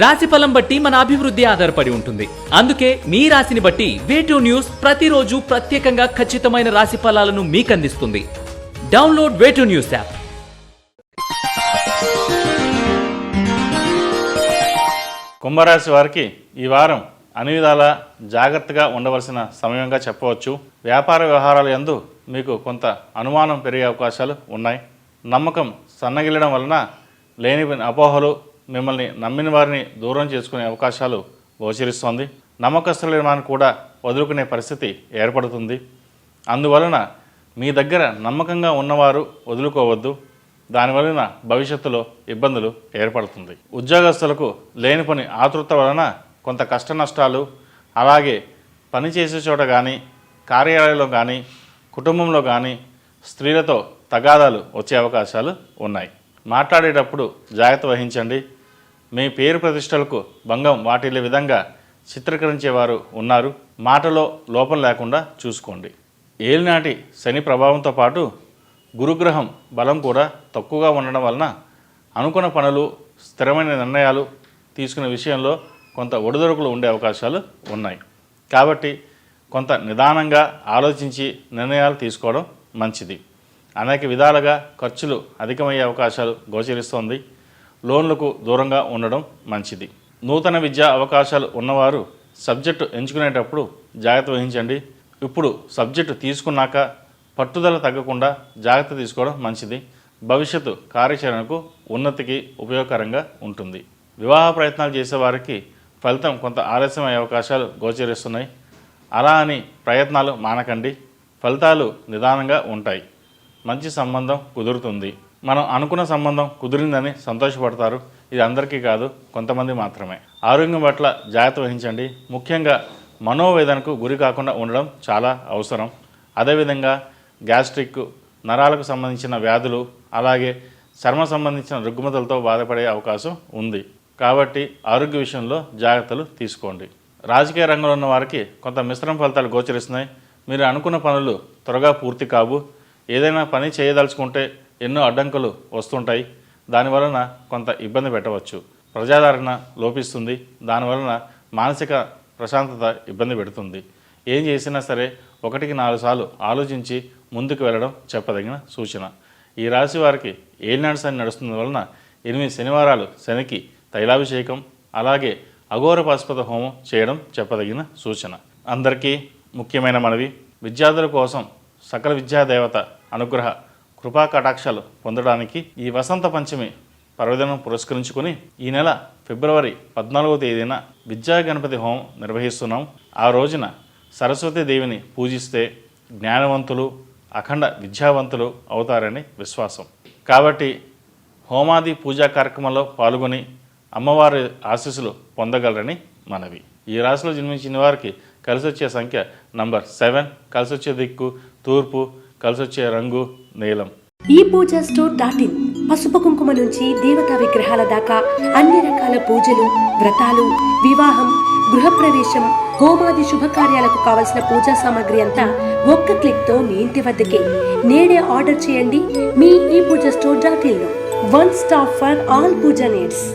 రాశిఫలం బట్టి మన అభివృద్ధి ఆధారపడి ఉంటుంది. అందుకే మీ రాశిని బట్టి వే2 న్యూస్ ప్రతిరోజు ప్రత్యేకంగా ఖచ్చితమైన రాశి ఫలాలను మీకు అందిస్తుంది. Download Way2 News app. కుంభరాశి వారికి ఈ వారం అన్ని విధాలా జాగ్రత్తగా ఉండవలసిన సమయంగా చెప్పవచ్చు. వ్యాపార వ్యవహారాల యందు మీకు కొంత అనుమానం పెరిగే అవకాశాలు ఉన్నాయి. నమ్మకం సన్నగిల్లడం వలన లేని అపోహలు మిమ్మల్ని నమ్మిన వారిని దూరం చేసుకునే అవకాశాలు గోచరిస్తోంది. నమ్మకస్తులను కూడా వదులుకునే పరిస్థితి ఏర్పడుతుంది. అందువలన మీ దగ్గర నమ్మకంగా ఉన్నవారు వదులుకోవద్దు. దానివలన భవిష్యత్తులో ఇబ్బందులు ఏర్పడుతుంది. ఉద్యోగస్తులకు లేని పని ఆతృత వలన కొంత కష్ట నష్టాలు, అలాగే పనిచేసే చోట కానీ, కార్యాలయంలో కానీ, కుటుంబంలో కానీ స్త్రీలతో తగాదాలు వచ్చే అవకాశాలు ఉన్నాయి. మాట్లాడేటప్పుడు జాగ్రత్త వహించండి. మీ పేరు ప్రతిష్టలకు భంగం వాటిల్లే విధంగా చిత్రీకరించేవారు ఉన్నారు. మాటలో లోపం లేకుండా చూసుకోండి. ఏలినాటి శని ప్రభావంతో పాటు గురుగ్రహం బలం కూడా తక్కువగా ఉండడం వలన అనుకున్న పనులు, స్థిరమైన నిర్ణయాలు తీసుకునే విషయంలో కొంత ఒడిదొడుకులు ఉండే అవకాశాలు ఉన్నాయి. కాబట్టి కొంత నిదానంగా ఆలోచించి నిర్ణయాలు తీసుకోవడం మంచిది. అనేక విధాలుగా ఖర్చులు అధికమయ్యే అవకాశాలు గోచరిస్తోంది. లోన్లకు దూరంగా ఉండడం మంచిది. నూతన విద్యా అవకాశాలు ఉన్నవారు సబ్జెక్టు ఎంచుకునేటప్పుడు జాగ్రత్త వహించండి. ఇప్పుడు సబ్జెక్టు తీసుకున్నాక పట్టుదల తగ్గకుండా జాగ్రత్త తీసుకోవడం మంచిది. భవిష్యత్తు కార్యాచరణకు ఉన్నతికి ఉపయోగకరంగా ఉంటుంది. వివాహ ప్రయత్నాలు చేసేవారికి ఫలితం కొంత ఆలస్యమయ్యే అవకాశాలు గోచరిస్తున్నాయి. అలా అని ప్రయత్నాలు మానకండి. ఫలితాలు నిదానంగా ఉంటాయి. మంచి సంబంధం కుదురుతుంది. మనం అనుకున్న సంబంధం కుదిరిందని సంతోషపడతారు. ఇది అందరికీ కాదు, కొంతమంది మాత్రమే. ఆరోగ్యం పట్ల జాగ్రత్త వహించండి. ముఖ్యంగా మనోవేదనకు గురి కాకుండా ఉండడం చాలా అవసరం. అదేవిధంగా గ్యాస్ట్రిక్, నరాలకు సంబంధించిన వ్యాధులు, అలాగే చర్మ సంబంధించిన రుగ్మతలతో బాధపడే అవకాశం ఉంది. కాబట్టి ఆరోగ్య విషయంలో జాగ్రత్తలు తీసుకోండి. రాజకీయ రంగంలో ఉన్న వారికి కొంత మిశ్రమ ఫలితాలు గోచరిస్తున్నాయి. మీరు అనుకున్న పనులు త్వరగా పూర్తి కావు. ఏదైనా పని చేయదలుచుకుంటే ఎన్నో అడ్డంకులు వస్తుంటాయి. దానివలన కొంత ఇబ్బంది పెట్టవచ్చు. ప్రజాదరణ లోపిస్తుంది. దానివలన మానసిక ప్రశాంతత ఇబ్బంది పెడుతుంది. ఏం చేసినా సరే 1-4 సార్లు ఆలోచించి ముందుకు వెళ్ళడం చెప్పదగిన సూచన. ఈ రాశి వారికి ఏలినాడు శని నడుస్తున్న వలన 8 శనివారాలు శనికి తైలాభిషేకం, అలాగే అఘోర పాశుపత హోమం చేయడం చెప్పదగిన సూచన. అందరికీ ముఖ్యమైన మనవి, విద్యార్థుల కోసం సకల విద్యాదేవత అనుగ్రహ కృపా కటాక్షాలు పొందడానికి ఈ వసంత పంచమి పర్వదినం పురస్కరించుకొని ఈ నెల ఫిబ్రవరి 14వ తేదీన విద్యా గణపతి హోమం నిర్వహిస్తున్నాం. ఆ రోజున సరస్వతీదేవిని పూజిస్తే జ్ఞానవంతులు, అఖండ విద్యావంతులు అవుతారని విశ్వాసం. కాబట్టి హోమాది పూజా కార్యక్రమంలో పాల్గొని అమ్మవారి ఆశీస్సులు పొందగలరని మనవి. ఈ రాశిలో జన్మించిన వారికి కలిసొచ్చే సంఖ్య నంబర్ 7, కలిసొచ్చే దిక్కు తూర్పు, కలిసొచ్చే రంగు నీలం. ఈ పూజా స్టోర్.in పసుపు కుంకుమ నుంచి దేవతా విగ్రహాల దాకా అన్ని రకాల పూజలు, వ్రతాలు, వివాహం, గృహప్రవేశం, హోమాది శుభకార్యాలకు కావలసిన పూజా సామాగ్రి అంతా ఒక్క క్లిక్తో మీ ఇంటి వద్దకే. నేడే ఆర్డర్ చేయండి మీ ఈ పూజా స్టోర్.in లో. One stop for all puja needs.